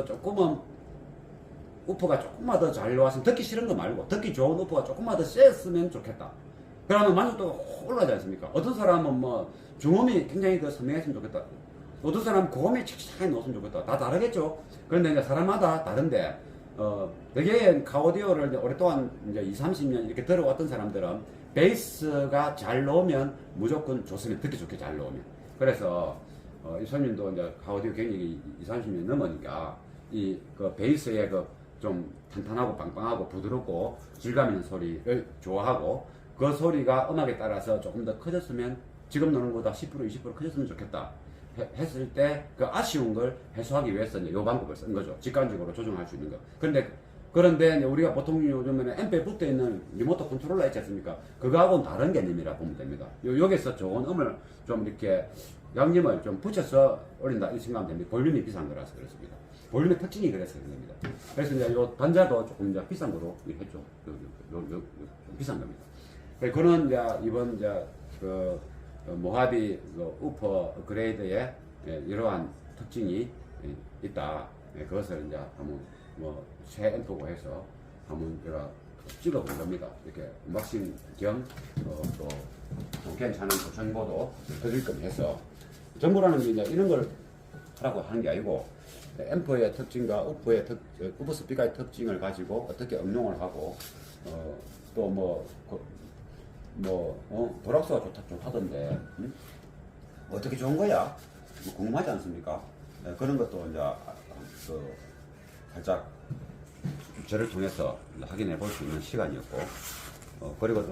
더 조금은 우퍼가 조금만 더 잘 나왔으면, 듣기 싫은 거 말고 듣기 좋은 우퍼가 조금만 더 셌으면 좋겠다. 그러면 만족도가 올라가지 않습니까? 어떤 사람은 뭐 중음이 굉장히 더 선명했으면 좋겠다. 어떤 사람은 고음이 칙칙하게 넣었으면 좋겠다. 다 다르겠죠. 그런데 이제 사람마다 다른데, 되게 카오디오를 이제 오랫동안 이제 20, 30년 이렇게 들어왔던 사람들은 베이스가 잘 나오면 무조건 좋습니다. 듣기 좋게 잘 나오면. 그래서 이 손님도 이제 카오디오 경력이 20, 30년 넘으니까 그 베이스의 그 좀 탄탄하고 빵빵하고 부드럽고 질감 있는 소리를 좋아하고, 그 소리가 음악에 따라서 조금 더 커졌으면, 지금 노는 거보다 10% 20% 커졌으면 좋겠다 했을 때 그 아쉬운 걸 해소하기 위해서 이제 요 방법을 쓴 거죠. 직관적으로 조정할 수 있는 거. 그런데 이제 우리가 보통 요즘에는 앰프에 붙어 있는 리모트 컨트롤러 있지 않습니까? 그거하고는 다른 개념이라 보면 됩니다. 여기서 좋은 음을 좀 이렇게 양념을 좀 붙여서 올린다 이 생각하면 됩니다. 볼륨이 비싼 거라서 그렇습니다. 볼륨의 특징이 그래서 그런 겁니다. 그래서 이제 요 단자도 조금 이제 비싼 거로 했죠. 좀 비싼 겁니다. 그는 이제 이번 이제 그 모하비 그 우퍼 그레이드의 이러한 특징이 있다. 그것을 이제 한번 뭐 새 앰프고 해서 한번 제가 찍어본 겁니다. 이렇게 언박싱 겸 또 괜찮은 그 정보도 드릴 겁니다. 해서 정보라는 게 이제 이런 걸 하라고 하는 게 아니고, 앰프의 특징과 우퍼 스피커의 특징을 가지고 어떻게 응용을 하고, 또 보락스가 좋다 좀 하던데, 어떻게 좋은 거야? 뭐 궁금하지 않습니까? 그런 것도 이제 살짝 저를 통해서 확인해 볼 수 있는 시간이었고, 그리고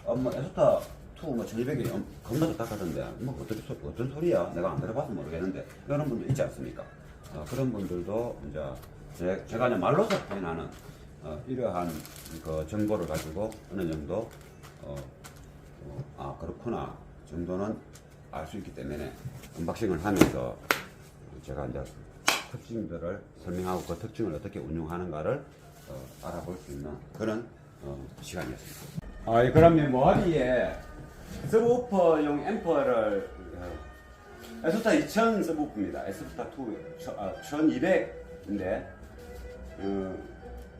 뭐 에소타 2 뭐 1200이 겁나 좋다 하던데, 뭐 어떤 소리야? 내가 안 들어봐서 모르겠는데, 이런 분도 있지 않습니까? 그런 분들도 이제 제가 이제 말로서 표현하는 이러한 그 정보를 가지고 어느 정도 그렇구나 정도는 알 수 있기 때문에 언박싱을 하면서 제가 이제 특징들을 설명하고 그 특징을 어떻게 운용하는가를 알아볼 수 있는 그런 시간이었습니다. 그러면 모하비에 서브우퍼용 앰프를 에소타 2000 서브우퍼입니다. 에소타 2 1200인데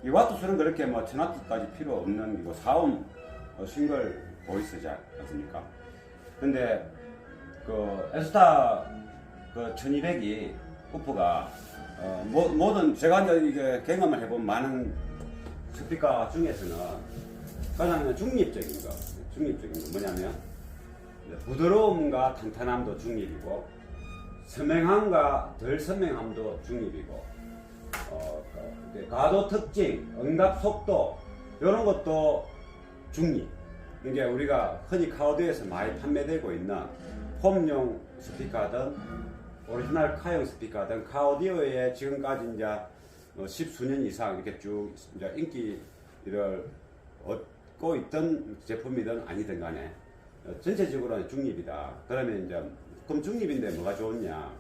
이 와트 수는 그렇게 뭐 1000와트까지 필요 없는 이거 4옴 싱글 보이스지 않습니까? 근데 그 에스타 그 1200이 우퍼가 모든 제가 이제 이게 경험을 해본 많은 스피커 중에서는 가장 중립적인 거 뭐냐면 부드러움과 탄탄함도 중립이고, 선명함과 덜 선명함도 중립이고, 가도 특징, 응답 속도 이런 것도 중립. 이게 우리가 흔히 카오디오에서 많이 판매되고 있는 홈용 스피커든 오리지널 카용 스피커든 카오디오에 지금까지 이제 10수년 이상 이렇게 쭉 이제 인기를 얻고 있던 제품이든 아니든 간에 전체적으로는 중립이다. 그러면 이제 그럼 중립인데 뭐가 좋냐?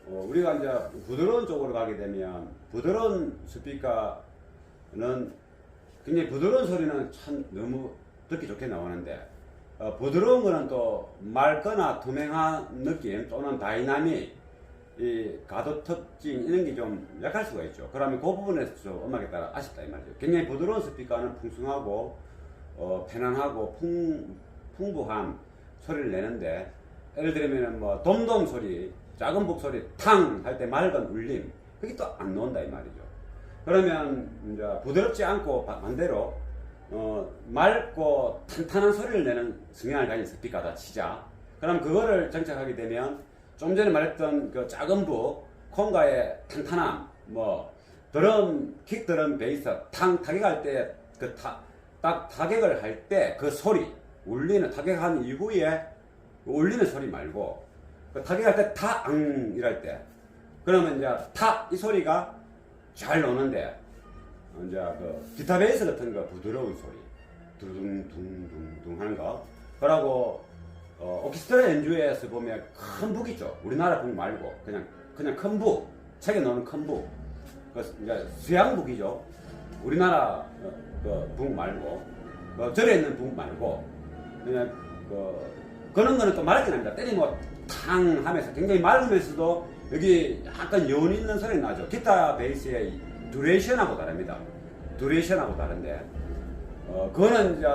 우리가 이제 부드러운 쪽으로 가게 되면 부드러운 스피커는 굉장히 부드러운 소리는 참 너무 듣기 좋게 나오는데, 부드러운 거는 또 맑거나 투명한 느낌 또는 다이나믹, 이 가도 특징 이런 게 좀 약할 수가 있죠. 그러면 그 부분에서 좀 음악에 따라 아쉽다 이 말이죠. 굉장히 부드러운 스피커는 풍성하고 편안하고 풍부한 소리를 내는데, 예를 들면 뭐 돔돔 소리, 작은 북 소리 탕 할 때 맑은 울림, 그게 또 안 나온다 이 말이죠. 그러면 이제 부드럽지 않고 반대로 맑고 탄탄한 소리를 내는 성향을 가진 스피커다 치자. 그럼 그거를 장착하게 되면 좀 전에 말했던 그 작은 북 콩가의 탄탄함, 뭐 드럼, 킥 드럼, 베이스 탕 타격할 때 그 딱 타격을 할 때 그 소리 울리는, 타격한 이후에 울리는 소리 말고 그 타격할 때 타앙 이럴 때, 그러면 이제 타 이 소리가 잘 나오는데, 이제 그 기타 베이스 같은 거 부드러운 소리 둥둥둥둥 하는 거, 그러고 오케스트라 연주에서 보면 큰 북이죠. 우리나라 북 말고 그냥 큰 북, 책에 나오는 큰 북, 그 이제 수양북이죠. 우리나라 그 북 말고 절에 있는 북 말고 그냥 그런 거는 또 맑긴 합니다. 때리면 탕 하면서 굉장히 맑으면서도 여기 약간 여운 있는 소리 나죠. 기타 베이스의 듀레이션하고 다릅니다. 듀레이션하고 다른데, 그거는 이제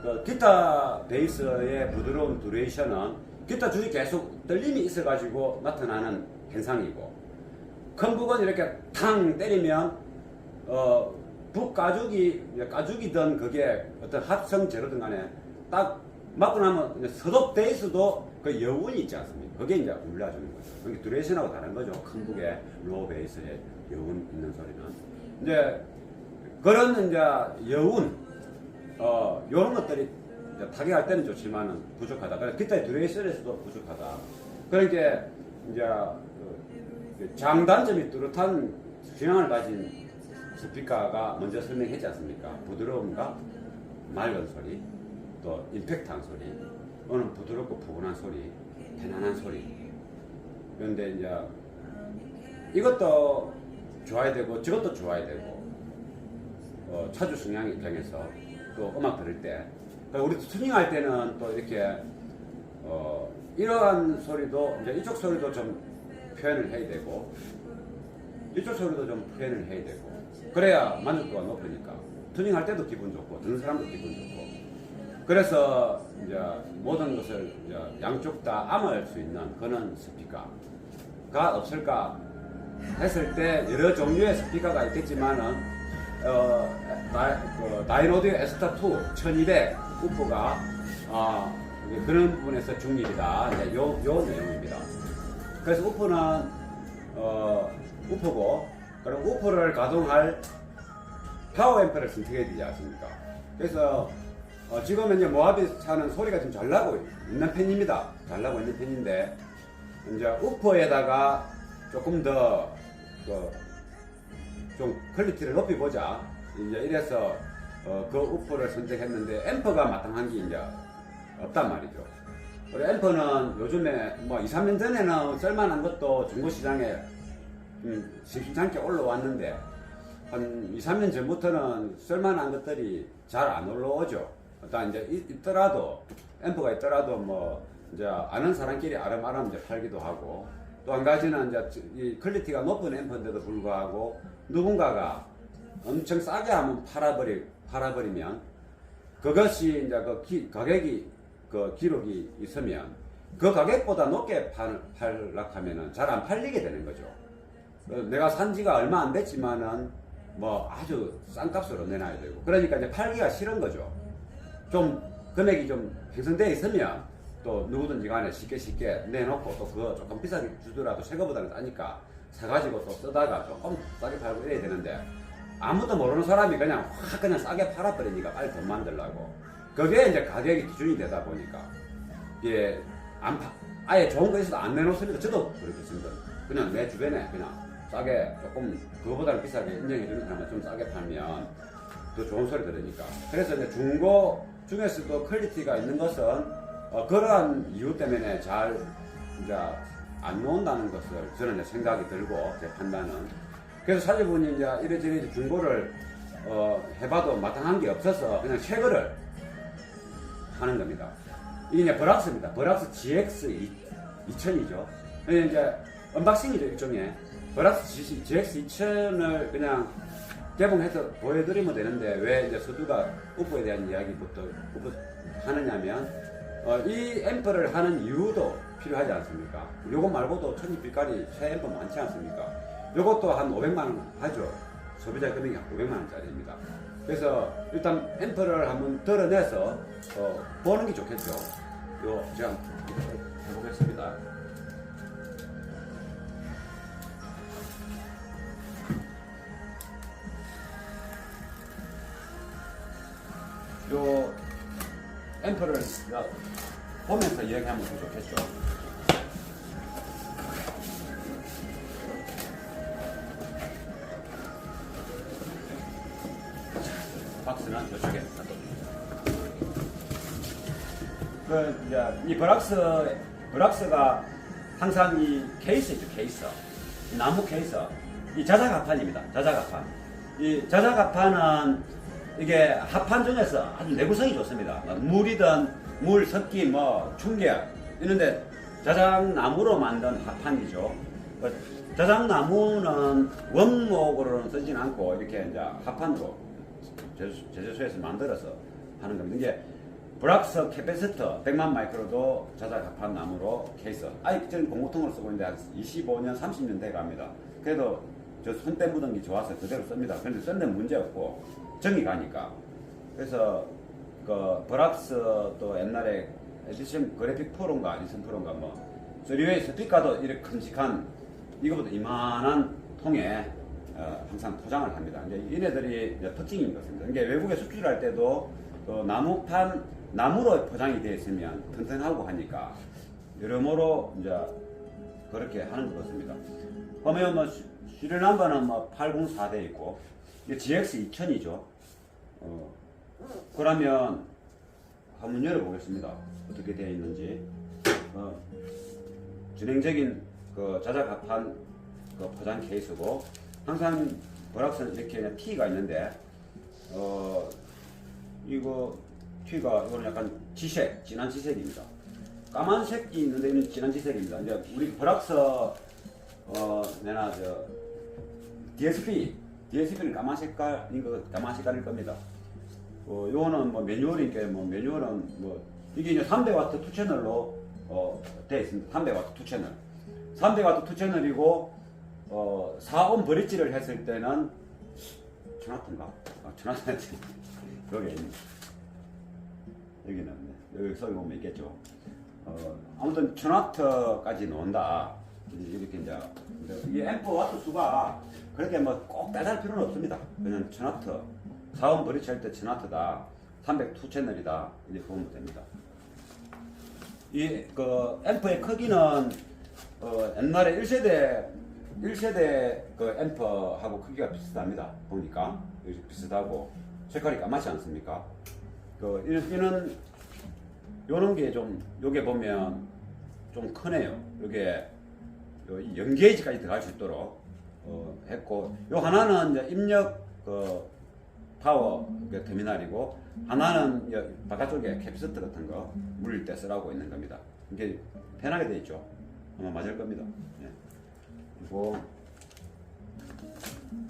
그 기타 베이스의 부드러운 듀레이션은 기타 줄이 계속 떨림이 있어가지고 나타나는 현상이고, 큰 북은 이렇게 탕 때리면 북 가죽이든 그게 어떤 합성 재료든 간에 딱 맞고 나면 서독 베이스도 그 여운이 있지 않습니까? 그게 이제 울려주는 거죠. 그게 듀레이션하고 다른 거죠. 큰 북의 로우 베이스의 여운 있는 소리는. 이제 그런 이제 여운, 요런 것들이 이제 타격할 때는 좋지만은 부족하다. 그래서 기타의 듀레이션에서도 부족하다. 그러니까 이제 그 장단점이 뚜렷한 균형을 가진 스피커가 먼저 설명했지 않습니까? 부드러움과 맑은 소리, 또 임팩트한 소리, 어느 부드럽고 푸근한 소리, 편안한 소리. 그런데 이제 이것도 좋아야 되고 저것도 좋아야 되고, 차주 성향 입장에서 또 음악 들을 때, 우리 튜닝할 때는 또 이렇게 이러한 소리도 이제 이쪽 소리도 좀 표현을 해야 되고 이쪽 소리도 좀 표현을 해야 되고, 그래야 만족도가 높으니까 튜닝할 때도 기분 좋고 듣는 사람도 기분 좋고. 그래서 이제 모든 것을 이제 양쪽 다 암호할 수 있는 그런 스피커가 없을까 했을 때 여러 종류의 스피커가 있겠지만은 다이노디오 에스타2 1200 우퍼가 그런 부분에서 중립이다. 네, 요 내용입니다. 그래서 우퍼는 우퍼고, 그럼 우퍼를 가동할 파워 앰프를 선택해야 되지 않습니까? 그래서 지금 이제 모하비 차는 소리가 좀 잘 나고 있는 편입니다. 잘 나고 있는 편인데, 이제 우퍼에다가 조금 더 좀 퀄리티를 높여보자. 이제 이래서 그 우퍼를 선택했는데, 앰프가 마땅한 게 이제 없단 말이죠. 우리 앰프는 요즘에 뭐 2, 3년 전에는 쓸만한 것도 중고시장에 심심찮게 올라왔는데, 한 2, 3년 전부터는 쓸만한 것들이 잘 안 올라오죠. 일단 이제 있더라도, 앰프가 있더라도 뭐 이제 아는 사람끼리 아름아름 이제 팔기도 하고, 또 한 가지는 이제 이 퀄리티가 높은 앰프인데도 불구하고 누군가가 엄청 싸게 한번 팔아버리면 그것이 이제 가격이 기록이 있으면 그 가격보다 높게 팔락하면은 잘 안 팔리게 되는 거죠. 내가 산 지가 얼마 안 됐지만은 뭐 아주 싼 값으로 내놔야 되고, 그러니까 이제 팔기가 싫은 거죠. 좀 금액이 좀 형성되어 있으면 또 누구든지 간에 쉽게 내놓고, 또 그거 조금 비싸게 주더라도 새거보다는 싸니까 사가지고 또 쓰다가 조금 싸게 팔고 이래야 되는데, 아무도 모르는 사람이 그냥 확 그냥 싸게 팔아버리니까 빨리 돈 만들라고. 그게 이제 가격이 기준이 되다 보니까 이게 아예 좋은 거 있어도 안 내놓습니다. 저도 그렇겠습니다. 그냥 내 주변에 그냥 싸게 조금 그거보다는 비싸게 인정해주는 사람은 좀 싸게 팔면 더 좋은 소리 들으니까. 그래서 이제 중고 중에서도 퀄리티가 있는 것은 그러한 이유 때문에 잘 이제 안 나온다는 것을 저는 이제 생각이 들고, 제 판단은. 그래서 사주분이 이제 이래저래 중고를 해봐도 마땅한 게 없어서 그냥 새 거를 하는 겁니다. 이게 이제 버락스입니다. 버락스 GX 2000이죠. 이제 언박싱이죠, 일종의. 버락스 GX 2000을 그냥 개봉해서 보여드리면 되는데, 왜 이제 서두가 우퍼에 대한 이야기부터 하느냐면, 이 앰프를 하는 이유도 필요하지 않습니까? 요거 말고도 천지빛깔이 새 앰프 많지 않습니까? 요것도 한 500만원 하죠. 소비자 금액이 한 500만원짜리입니다. 그래서 일단 앰프를 한번 드러내서 보는 게 좋겠죠. 요 제가 해보겠습니다. 요 앰프를 보면서 이야기하면 더 좋겠죠. 박스는 이쪽에 이 버락스가 항상 이 케이스죠, 케이스. 나무 케이스. 이 자작합판입니다. 자작합판. 이 자작합판은 이게 합판 중에서 아주 내구성이 좋습니다. 물이든 물 섞기, 뭐 충격 이런데 자작나무로 만든 합판이죠. 자작나무는 원목으로는 쓰진 않고 이렇게 이제 합판으로 제조소에서 만들어서 하는 겁니다. 이게 브락스 캐패시터 100만 마이크로도 자작 합판 나무로 케이스. 저는 공구통으로 쓰고 있는데 한 25년, 30년 돼 갑니다. 그래도 저 손때 묻은 게 좋아서 그대로 씁니다. 그런데 쓴 데는 문제 없고 정이 가니까. 그래서 그 브락스 또 옛날에 에디션 그래픽 프로인가 에디션 프로인가 뭐 3웨이 스피커도 이렇게 큼직한 이거보다 이만한 통에 항상 포장을 합니다. 이제 얘네들이 이제 특징인 것입니다. 이게 외국에 수출할 때도 나무로 포장이 되어 있으면 튼튼하고 하니까 여러모로 이제 그렇게 하는 것 같습니다. 보면 뭐 시리얼 넘버는 뭐 804 돼 있고 이게 GX 2000이죠. 그러면 한번 열어보겠습니다. 어떻게 되어 있는지. 진행적인 그 자작합판 그 포장 케이스고 항상 브락스는 이렇게 그냥 T가 있는데 이거 T가 이거는 약간 지색, 진한 지색입니다. 까만색이 있는데 이는 진한 지색입니다. 이제 우리 브락스 내나 저 DSP는 까만 색깔일 겁니다. 요거는 뭐 매뉴얼이니까 뭐 매뉴얼은 뭐 이게 이제 300W 2채널로 되어 있습니다. 300W 2채널. 300W 2채널이고 4옴 브릿지를 했을 때는 천와트인가? 천와트 여기 있네. 여기는 여기 서기 보면 있겠죠. 아무튼 천와트까지 나온다. 이렇게 이제 이게 앰프 와트 수가 그렇게 뭐 꼭 따질 필요는 없습니다. 그냥 천와트 4옴 브릿지 할 때 천와트다. 302 채널이다. 이렇게 보면 됩니다. 이 그 앰프의 크기는 옛날에 1세대 그 앰프하고 크기가 비슷합니다. 보니까 비슷하고 색깔이 까맣지 않습니까? 이는 요런 게 좀 요게 보면 좀 크네요. 요게 연게이지까지 들어갈 수 있도록 했고 요 하나는 이제 입력 그 파워 그 터미널이고 하나는 바깥쪽에 캡시터 같은 거 물릴 때 쓰라고 있는 겁니다. 이게 편하게 돼 있죠. 아마 맞을 겁니다. 네. 그리고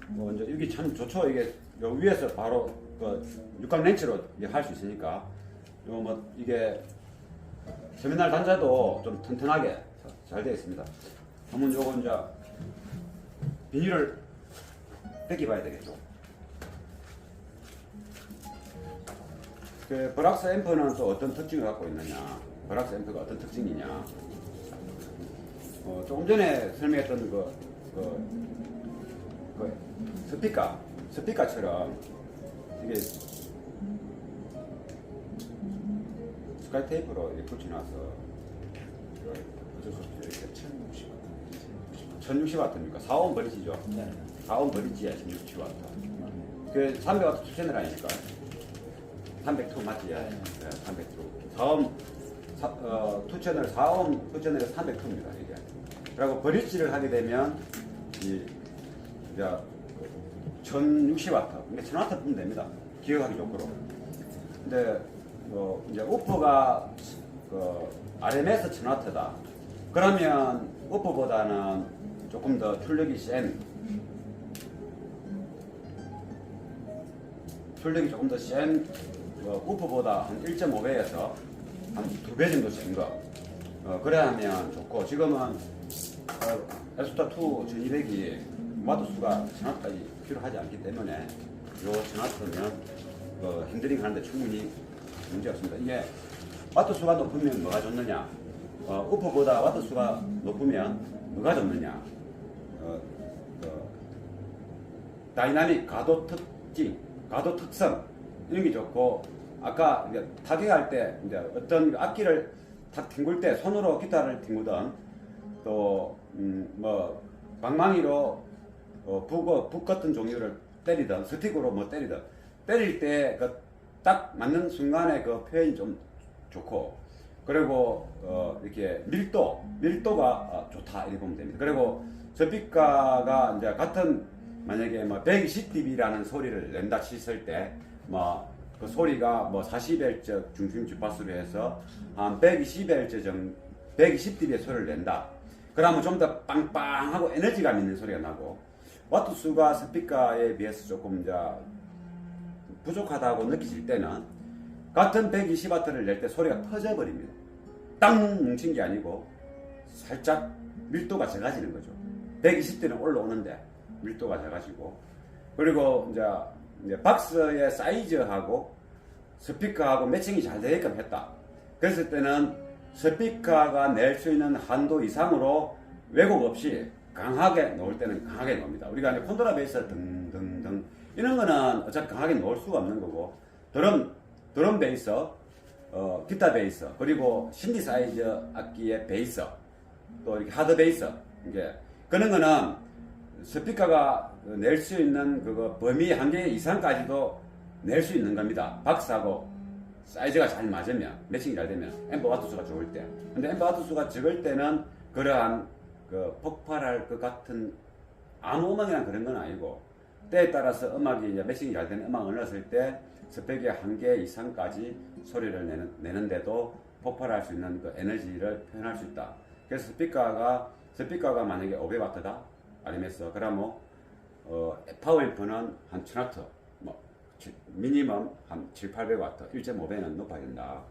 뭐 이제 이게 참 좋죠. 이게 요 위에서 바로 그 육각 렌치로 할 수 있으니까 요 뭐 이게 터미널 단자도 좀 튼튼하게 잘 되어 있습니다. 한번 요거 이제 비닐을 벗겨봐야 되겠죠. 그 브락스 앰프는 또 어떤 특징을 갖고 있느냐? 브락스 앰프가 어떤 특징이냐? 조금 전에 설명했던 그 스피커처럼 이게 스카이 테이프로 이렇게 붙여놔서 어쩔 수 없이 이렇게 1060W입니까? 4옴 브릿지죠? 네. 4옴 브릿지에 1060W. 그 300W 투채널 아니니까 302 맞지? 네. 302. 4옴 투채널 4옴 투채널이 302입니다. 이게. 그리고 브릿지를 하게 되면 이제 1060W, 그러니까 1000W 뿌면 됩니다. 기억하기 좋도록. 근데 이제 우퍼가 RMS 1000W다. 그러면 우퍼보다는 조금 더 출력이 조금 더 센 우퍼보다 한 1.5배에서 한 2배 정도 센 거. 그래야 하면 좋고, 지금은 에스타 2 1200이 와트 수가 1000W까지 필요하지 않기 때문에 요 1000W면 핸들링 하는데 충분히 문제 없습니다. 이게 와트 수가 높으면 뭐가 좋느냐? 우퍼보다 와트 수가 높으면 뭐가 좋느냐? 다이나믹 가도 특성 이런 게 좋고, 아까 이제 타격할 때 이제 어떤 악기를 탁 튕길 때 손으로 기타를 튕기든 또 뭐 방망이로 북 같은 종류를 때리든 스틱으로 뭐 때릴 때 그 딱 맞는 순간에 그 표현이 좀 좋고, 그리고 이렇게 밀도가 좋다 이렇게 보면 됩니다. 그리고 스피커가 이제 같은 만약에 뭐 120dB라는 소리를 낸다 쳤을 때 뭐 그 소리가 뭐 40Hz 중심 주파수로 해서 한 120dB의 소리를 낸다. 그러면 좀 더 빵빵하고 에너지감 있는 소리가 나고, 와트 수가 스피커에 비해서 조금 이제 부족하다고 느끼실 때는 같은 120W를 낼 때 소리가 터져버립니다. 땅 뭉친 게 아니고 살짝 밀도가 작아지는 거죠. 120대는 올라오는데 밀도가 작아지고, 그리고 이제 박스의 사이즈하고 스피커하고 매칭이 잘 되게끔 했다. 그랬을 때는 스피커가 낼 수 있는 한도 이상으로 왜곡 없이 강하게 놓을 때는 강하게 놓습니다. 우리가 이제 콘트라 베이스 등등등 이런 거는 어차피 강하게 놓을 수가 없는 거고, 드럼 베이스, 기타 베이스, 그리고 신디사이저 악기의 베이스, 또 이렇게 하드 베이스, 이게 그런 거는 스피커가 낼 수 있는 그거 범위 한계 이상까지도 낼 수 있는 겁니다. 박스하고 사이즈가 잘 맞으면, 매칭이 잘 되면, 앰프 와트 수가 좋을 때. 근데 앰프 와트 수가 적을 때는 그러한 그 폭발할 것 같은 아무 음악이란 그런 건 아니고, 때에 따라서 음악이 이제 매칭이 잘 되는 음악을 넣었을 때 스펙의 한계 이상까지 소리를 내는데도 폭발할 수 있는 그 에너지를 표현할 수 있다. 그래서 스피커가 만약에 500W다 RMS, 그러면 파워앰프는 한 1000W, 뭐 미니멈 한 700~800W, 1.5배는 높아야 된다.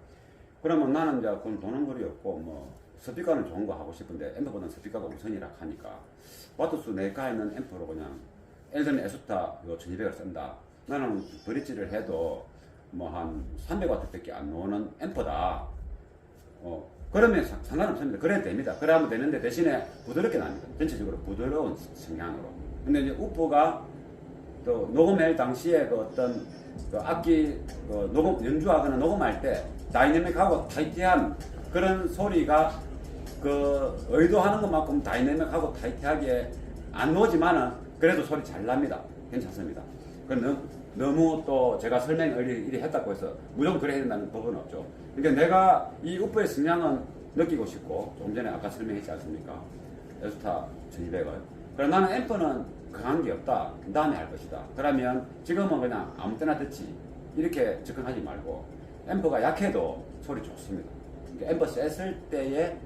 그러면 나는 이제 그건 도는 거리 없고, 뭐 스피커는 좋은 거 하고 싶은데 앰프보다는 스피커가 우선이라 하니까 와트수 내가 있는 앰프로 그냥 엘든 에소타 1200을 쓴다. 나는 브릿지를 해도 뭐 한 300W밖에 안 나오는 앰프다. 그러면 상관없습니다. 그래도 됩니다. 그러면 되는데 대신에 부드럽게 납니다. 전체적으로 부드러운 성향으로. 근데 이제 우프가 또 녹음할 당시에 그 어떤 그 악기 연주하거나 녹음할 때 다이내믹하고 타이트한 그런 소리가 그 의도하는 것만큼 다이내믹하고 타이트하게 안 나오지만은 그래도 소리 잘 납니다. 괜찮습니다. 너무 또 제가 설명을 이리 했다고 해서 무조건 그래야 된다는 법은 없죠. 그러니까 내가 이 우프의 성향은 느끼고 싶고, 조금 전에 아까 설명했지 않습니까? 에스타 1200을. 그럼 나는 앰프는 강한 게 없다. 그 다음에 할 것이다. 그러면 지금은 그냥 아무 때나 듣지. 이렇게 접근하지 말고, 앰프가 약해도 소리 좋습니다. 그러니까 앰프 셌을 때의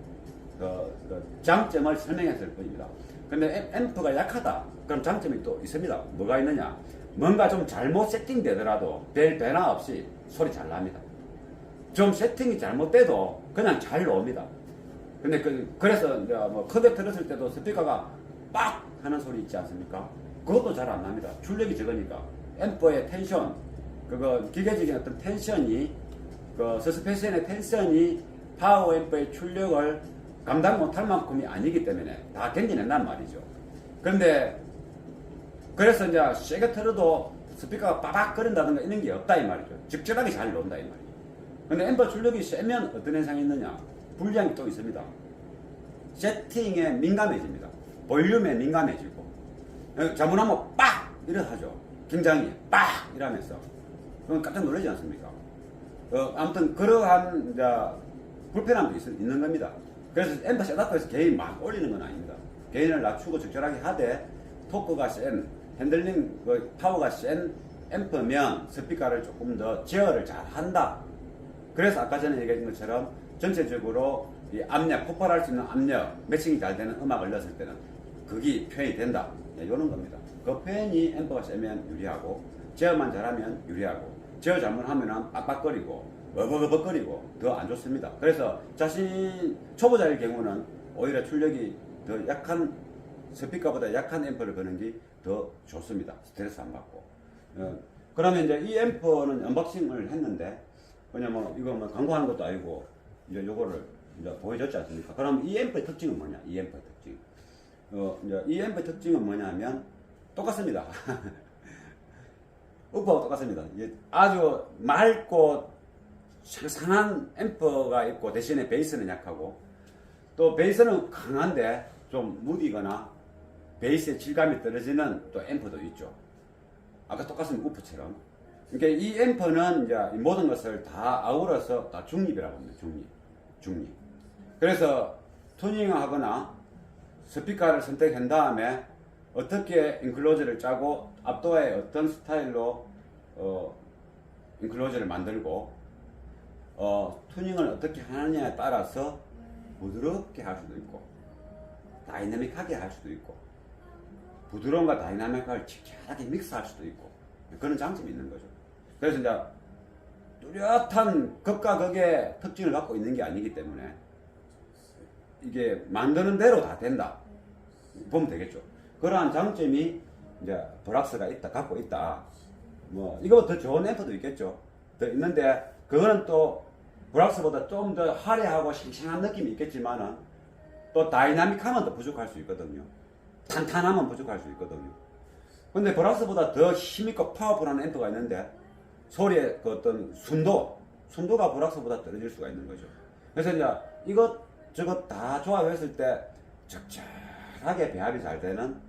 그 장점을 설명했을 뿐입니다. 근데 앰프가 약하다. 그럼 장점이 또 있습니다. 뭐가 있느냐? 뭔가 좀 잘못 세팅되더라도 별 변화 없이 소리 잘 납니다. 좀 세팅이 잘못돼도 그냥 잘 나옵니다. 근데 그래서 이제 뭐 컵에 들었을 때도 스피커가 빡 하는 소리 있지 않습니까? 그것도 잘 안 납니다. 출력이 적으니까. 앰프의 텐션, 그거 기계적인 어떤 텐션이, 그 서스펜션의 텐션이 파워 앰프의 출력을 감당 못할 만큼이 아니기 때문에 다 견뎌낸단 말이죠. 그런데 그래서 이제 세게 틀어도 스피커가 빠박 거린다든가 이런 게 없다 이 말이죠. 적절하게 잘 나온다 이 말이죠. 근데 앰프 출력이 세면 어떤 현상이 있느냐? 불리함이 또 있습니다. 세팅에 민감해집니다. 볼륨에 민감해지고, 잘못하면 빡! 이래 하죠. 굉장히 빡! 이러면서. 그건 깜짝 놀라지 않습니까? 아무튼 그러한 이제 불편함도 있는 겁니다. 그래서 앰프 셋업해서 게인 막 올리는 건 아닙니다. 게인을 낮추고 적절하게 하되, 토크가 센, 핸들링 파워가 센 앰프면 스피커를 조금 더 제어를 잘 한다. 그래서 아까 전에 얘기한 것처럼 전체적으로 이 압력, 폭발할 수 있는 압력, 매칭이 잘 되는 음악을 넣었을 때는 그게 표현이 된다. 이런 겁니다. 그 표현이 앰프가 세면 유리하고, 제어만 잘하면 유리하고, 제어 잘못하면 빡빡거리고 버벅버벅거리고 더 안 좋습니다. 그래서 초보자의 경우는 오히려 출력이 더 약한 스피커보다 약한 앰프를 거는 게 더 좋습니다. 스트레스 안 받고. 그러면 이제 이 앰프는 언박싱을 했는데, 그냥 뭐 이거 뭐 광고하는 것도 아니고 이제 요거를 이제 보여줬지 않습니까? 그럼 이 앰프의 특징은 뭐냐? 이 앰프의 특징. 이제 이 앰프의 특징은 뭐냐면 똑같습니다. 우프하고 똑같습니다. 아주 맑고 상한 앰프가 있고, 대신에 베이스는 약하고, 또 베이스는 강한데 좀 무디거나 베이스의 질감이 떨어지는 또 앰프도 있죠. 아까 똑같습니다. 우프처럼. 그러니까 이 앰프는 이제 모든 것을 다 아우러서 다 중립이라고 합니다. 중립. 그래서 튜닝을 하거나 스피커를 선택한 다음에 어떻게 인클로저를 짜고 앞도어에 어떤 스타일로 인클로저를 만들고 튜닝을 어떻게 하느냐에 따라서 부드럽게 할 수도 있고, 다이나믹하게 할 수도 있고, 부드러움과 다이나믹을 치밀하게 믹스할 수도 있고, 그런 장점이 있는 거죠. 그래서 이제 뚜렷한 극과 극의 특징을 갖고 있는 게 아니기 때문에 이게 만드는 대로 다 된다 보면 되겠죠. 그러한 장점이 이제 브락스가 갖고 있다. 뭐 이거 더 좋은 앰프도 있겠죠. 더 있는데 그거는 또 브락스보다 좀 더 화려하고 싱싱한 느낌이 있겠지만은 또 다이나믹하면 더 부족할 수 있거든요. 탄탄하면 부족할 수 있거든요. 근데 브락스보다 더 힘있고 파워풀한 앰프가 있는데 소리의 그 어떤 순도가 브락스보다 떨어질 수가 있는 거죠. 그래서 이제 저것 다 조합했을 때 적절하게 배합이 잘 되는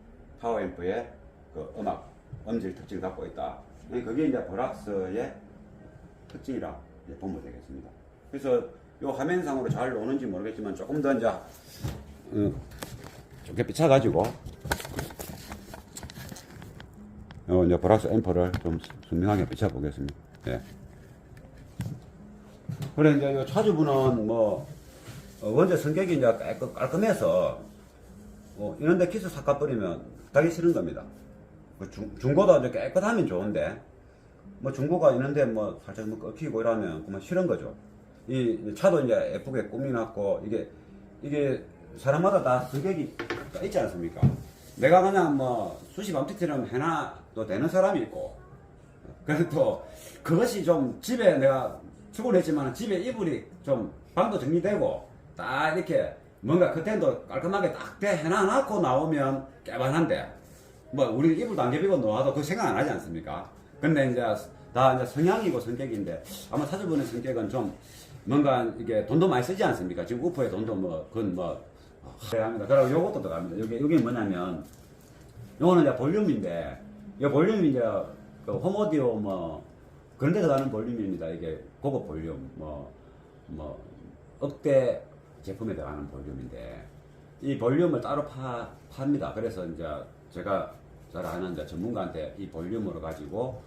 파워 앰프의 그 음질 특징을 갖고 있다. 그게 이제 브락스의 특징이라 보면 되겠습니다. 그래서 이 화면상으로 잘 오는지 모르겠지만 조금 더 이제 좋게 비춰가지고 이제 브락스 앰프를 좀 선명하게 비춰보겠습니다. 예. 그래 이제 이 차주분은 뭐 원재 성격이 이제 깔끔해서 이런데 키스 삭가 버리면 가기 싫은 겁니다. 중고도 이제 깨끗하면 좋은데 뭐 중고가 있는데 뭐 살짝 뭐 꺾이고 이러면 그만 싫은 거죠. 이 차도 이제 예쁘게 꾸미놨고 이게 사람마다 다 성격이 있지 않습니까? 내가 그냥 뭐 수시 밤티처럼 해놔도 되는 사람이 있고, 그래서 또 그것이 좀 집에 내가 출근했지만 집에 이불이 좀 방도 정리되고 딱 이렇게 뭔가 커튼도 깔끔하게 딱 해놔놓고 나오면 깨반한데 뭐 우리 이불도 안 개비고 놓아도 그 생각 안 하지 않습니까? 근데 이제 다 이제 성향이고 성격인데 아마 차주분의 성격은 좀 뭔가 이게 돈도 많이 쓰지 않습니까? 지금 우프에 돈도 뭐 그건 뭐 해야 합니다. 그리고 요것도 들어갑니다. 여기 뭐냐면 요거는 이제 볼륨인데 이 볼륨이 이제 그 홈오디오 뭐 그런 데 들어가는 볼륨입니다. 이게 고급 볼륨 뭐 억대 제품에 들어가는 볼륨인데 이 볼륨을 따로 팝니다. 그래서 이제 제가 잘 아는 이제 전문가한테 이 볼륨으로 가지고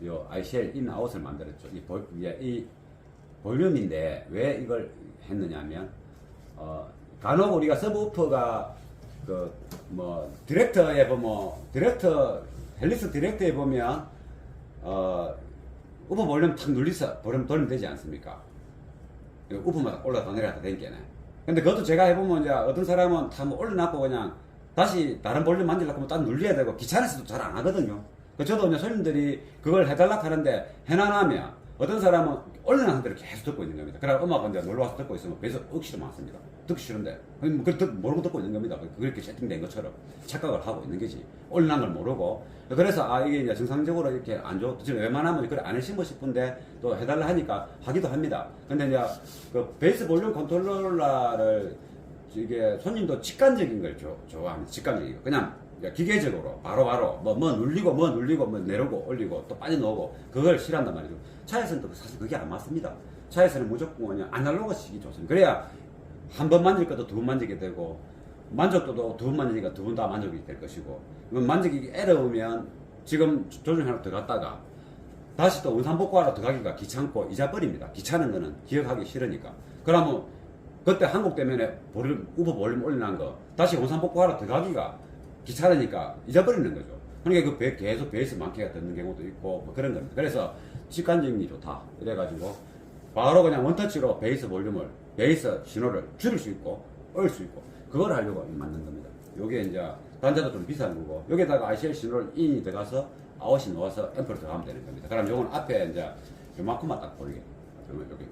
요 ICL 인아웃을 만들었죠. 이 볼륨인데 왜 이걸 했느냐면 간혹 우리가 서브우퍼가 그 뭐 디렉터에 보면 헬리스 디렉터에 보면 우퍼 볼륨 탁 눌리서 돌리면 되지 않습니까? 우퍼만 올라다 내려다 댕기네. 근데 그것도 제가 해보면 이제 어떤 사람은 다 뭐 올려놨고 그냥 다시 다른 볼륨 만지려고 하면 딱 눌려야 되고 귀찮아서도 잘 안 하거든요. 저도 이제 손님들이 그걸 해달라고 하는데 해놔나면 어떤 사람은 올려놨는 대로 계속 듣고 있는 겁니다. 그래 음악은 이제 놀러와서 듣고 있으면 그래서 억지로 많습니다. 듣기 싫은데 모르고 듣고 있는 겁니다. 그렇게 세팅된 것처럼 착각을 하고 있는 거지. 올려놓은 걸 모르고. 그래서 이게 이제 정상적으로 이렇게 안 좋고 웬만하면 그래 안 해신고 싶은데 또 해달라 하니까 하기도 합니다. 근데 이제 그 베이스 볼륨 컨트롤러를 이게 손님도 직관적인 걸 좋아합니다. 직관적인 거. 그냥 기계적으로 바로 뭐 눌리고 뭐 내려오고 올리고 또 빠져나오고 그걸 싫어한단 말이죠. 차에서는 또 사실 그게 안 맞습니다. 차에서는 무조건 그냥 아날로그식이 좋습니다. 그래야 한 번 만질 것도 두 번 만지게 되고 만족도도 두 번 만지니까 두 번 다 만족이 될 것이고 만지기 애로우면 지금 조준 하나 들어갔다가 다시 또 원산복구하러 들어가기가 귀찮고 잊어버립니다. 귀찮은 거는 기억하기 싫으니까. 그러면 그때 한국 때문에 우버 볼륨 올려놓은 거 다시 원산복구하러 들어가기가 귀찮으니까 잊어버리는 거죠. 그러니까 계속 베이스 많게가 듣는 경우도 있고 뭐 그런 겁니다. 그래서 직관적이 좋다 이래가지고 바로 그냥 원터치로 베이스 신호를 줄일 수 있고 올릴 수 있고 그걸 하려고 만든 겁니다. 요게 이제 단자도 좀 비싼 거고 여기다가 ICL 신호를 인이 들어가서 아웃이 나와서 앰프로 들어가면 되는 겁니다. 그럼 요건 앞에 이제 요만큼만 딱 보이게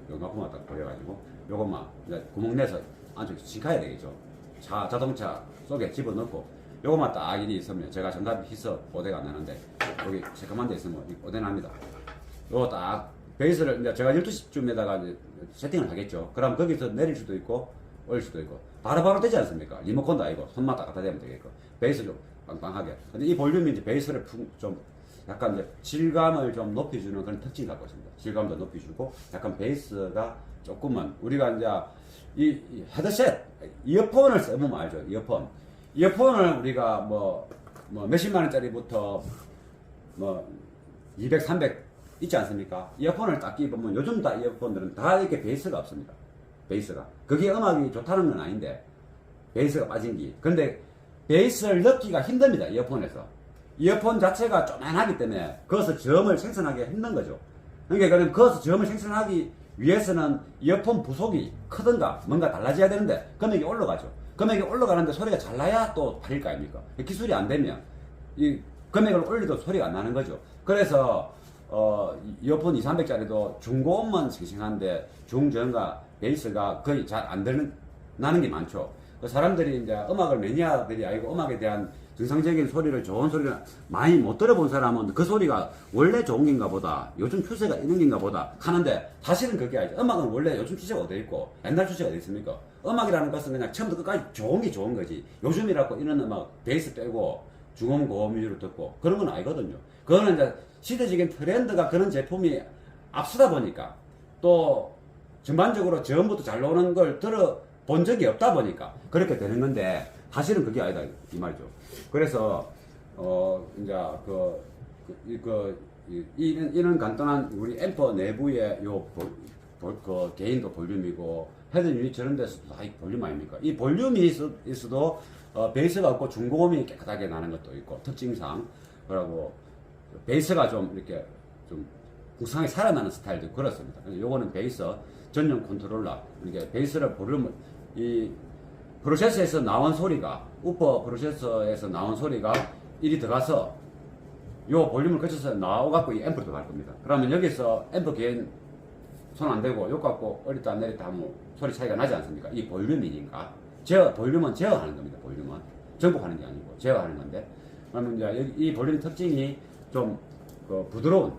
요만큼만 딱 보여가지고 요것만 이제 구멍 내서 안쪽에 징가야 되겠죠. 자동차 속에 집어넣고 요것만 딱 일이 있으면 제가 정답이 있어 오대가 안 나는데 여기 새까만 데 있으면 오대 납니다. 요거 딱 베이스를 이제 제가 12시쯤에다가 이제 세팅을 하겠죠. 그럼 거기서 내릴 수도 있고 올릴 수도 있고 바로바로 되지 않습니까? 리모컨도 아니고 손만 딱 갖다 대면 되겠고 베이스 좀 빵빵하게. 근데 이 볼륨이 이제 베이스를 좀 약간 이제 질감을 좀 높여주는 그런 특징이 갖고 있습니다. 질감도 높여주고 약간 베이스가 조금만 우리가 이제 이 헤드셋 이어폰을 써보면 알죠. 이어폰을 우리가 뭐 몇십만 원짜리부터 뭐 200, 300 있지 않습니까? 이어폰을 딱 끼보면 요즘 다 이어폰들은 다 이렇게 베이스가 없습니다. 베이스가. 그게 음악이 좋다는 건 아닌데 베이스가 빠진 기. 근데 베이스를 넣기가 힘듭니다. 이어폰에서. 이어폰 자체가 쪼만하기 때문에 그것을 저음을 생성하기 힘든 거죠. 그러니까 그것을 저음을 생성하기 위해서는 이어폰 부속이 크든가 뭔가 달라져야 되는데 금액이 올라가죠. 금액이 올라가는데 소리가 잘 나야 또 팔릴 거 아닙니까? 기술이 안 되면 이 금액을 올려도 소리가 안 나는 거죠. 그래서 이어폰 2, 300짜리도 중고음만 싱싱한데 중저음과 베이스가 거의 잘 안 나는 게 많죠. 그 사람들이 이제 음악을 매니아들이 아니고 음악에 대한 정상적인 소리를 좋은 소리를 많이 못 들어본 사람은 그 소리가 원래 좋은 긴가 보다 요즘 추세가 있는 긴가 보다 하는데 사실은 그게 아니죠. 음악은 원래 요즘 추세가 어디 있고 옛날 추세가 어디 있습니까? 음악이라는 것은 그냥 처음부터 끝까지 좋은 게 좋은 거지. 요즘이라고 이런 음악 베이스 빼고 중음 고음 위주로 듣고 그런 건 아니거든요. 그거는 이제 시대적인 트렌드가 그런 제품이 앞서다 보니까 또 전반적으로 저음부터 잘 나오는 걸 들어본 적이 없다 보니까 그렇게 되는 건데 사실은 그게 아니다 이 말이죠. 그래서 이제 이런 간단한 우리 앰퍼 내부의 그 게인도 볼륨이고 헤드 유닛 저런 데서도 다 볼륨 아닙니까? 이 볼륨이 있어도 베이스가 없고 중고음이 깨끗하게 나는 것도 있고 특징상 그리고 베이스가 좀 이렇게 좀 구성이 살아나는 스타일도 그렇습니다. 요거는 베이스 전용 컨트롤러 이게 베이스를 볼륨을 이 프로세서에서 나온 소리가 우퍼 프로세서에서 나온 소리가 일이 들어가서 요 볼륨을 거쳐서 나와갖고 이 앰프로 들어갈 겁니다. 그러면 여기서 앰프 게인 손 안 대고 요 갖고 어리다 내리다 하면 소리 차이가 나지 않습니까? 이 볼륨이니까 볼륨은 제어하는 겁니다. 볼륨은 정복하는 게 아니고 제어하는 건데 그러면 이제 이 볼륨 특징이 좀 부드러운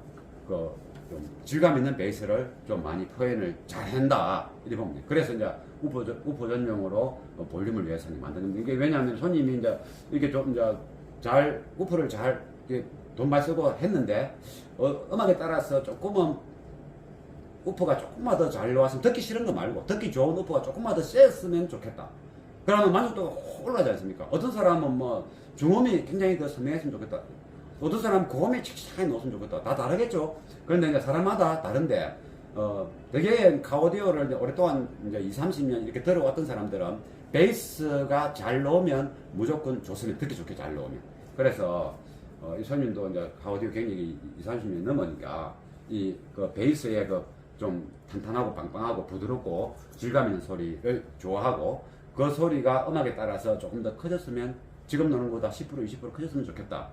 좀 질감 있는 베이스를 좀 많이 표현을 잘 한다 이렇게 봅니다. 그래서 이제 우퍼 전용으로 볼륨을 위해서 만드는 겁니다. 이게 왜냐하면 손님이 이제 이렇게 좀 이제 잘 우퍼를 잘 돈 많이 쓰고 했는데 음악에 따라서 조금은 우퍼가 조금만 더 잘 나왔으면 듣기 싫은 거 말고 듣기 좋은 우퍼가 조금만 더 셌으면 좋겠다. 그러면 만족도가 확 올라가지 않습니까? 어떤 사람은 뭐 중음이 굉장히 더 선명했으면 좋겠다. 어떤 사람은 고음이 칙칙하게 넣었으면 좋겠다. 다 다르겠죠. 그런데 이제 사람마다 다른데 되게 카오디오를 이제 오랫동안 이제 20, 30년 이렇게 들어왔던 사람들은 베이스가 잘 나오면 무조건 좋습니다. 듣기 좋게 잘 나오면. 그래서 이 손님도 이제 카오디오 경력이 20, 30년 넘으니까 그 베이스의 좀 탄탄하고 빵빵하고 부드럽고 질감 있는 소리를 좋아하고 그 소리가 음악에 따라서 조금 더 커졌으면 지금 노는 거보다 10% 20% 커졌으면 좋겠다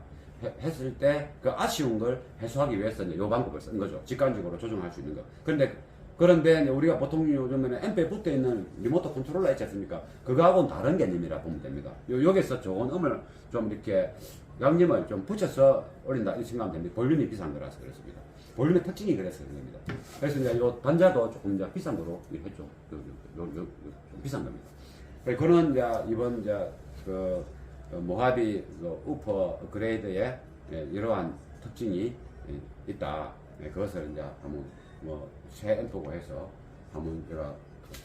했을 때 그 아쉬운 걸 해소하기 위해서 이제 요 방법을 쓴 거죠. 직관적으로 조정할 수 있는 거. 그런데 이제 우리가 보통 요즘에는 앰프에 붙어 있는 리모트 컨트롤러 있지 않습니까? 그거하고는 다른 개념이라 보면 됩니다. 여기서 좋은 음을 좀 이렇게 양념을 좀 붙여서 올린다 이렇게 생각하면 됩니다. 볼륨이 비싼 거라서 그렇습니다. 볼륨의 특징이 그래서 그런 겁니다. 그래서 이제 요 단자도 조금 이제 비싼 거로 했죠. 좀 비싼 겁니다. 그는 이제 이번 이제 모하비 우퍼 그레이드의 이러한 특징이 있다. 그것을 이제 한번 새 앰프고 해서 한번 제가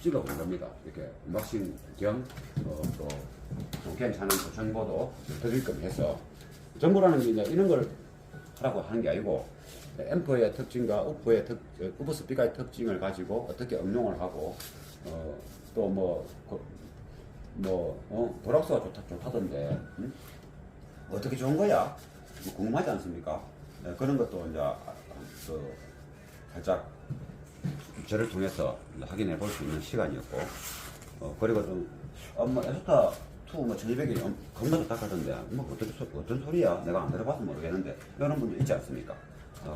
찍어본 겁니다. 이렇게 언박싱 겸 또 좀 괜찮은 정보도 드릴끔 해서 정보라는 게 이제 이런 걸 하라고 하는 게 아니고 앰프의 특징과 우퍼 스피커의 특징을 가지고 어떻게 응용을 하고 또 보락스가 좋다던데 어떻게 좋은 거야? 뭐 궁금하지 않습니까? 그런 것도 이제 살짝 저를 통해서 확인해 볼 수 있는 시간이었고 그리고 좀 에소타 2 1200이 겁나 좋다 하던데 어떤 소리야? 내가 안 들어봐서 모르겠는데 이런 분들 있지 않습니까?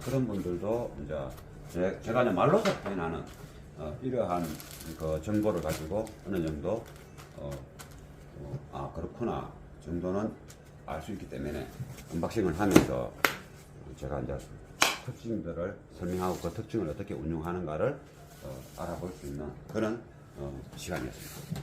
그런 분들도 이제 제가 이제 말로서 표현하는 이러한 그 정보를 가지고 어느 정도 그렇구나 정도는 알 수 있기 때문에 언박싱을 하면서 제가 이제 특징들을 설명하고 그 특징을 어떻게 운용하는가를 알아볼 수 있는 그런 시간이었습니다.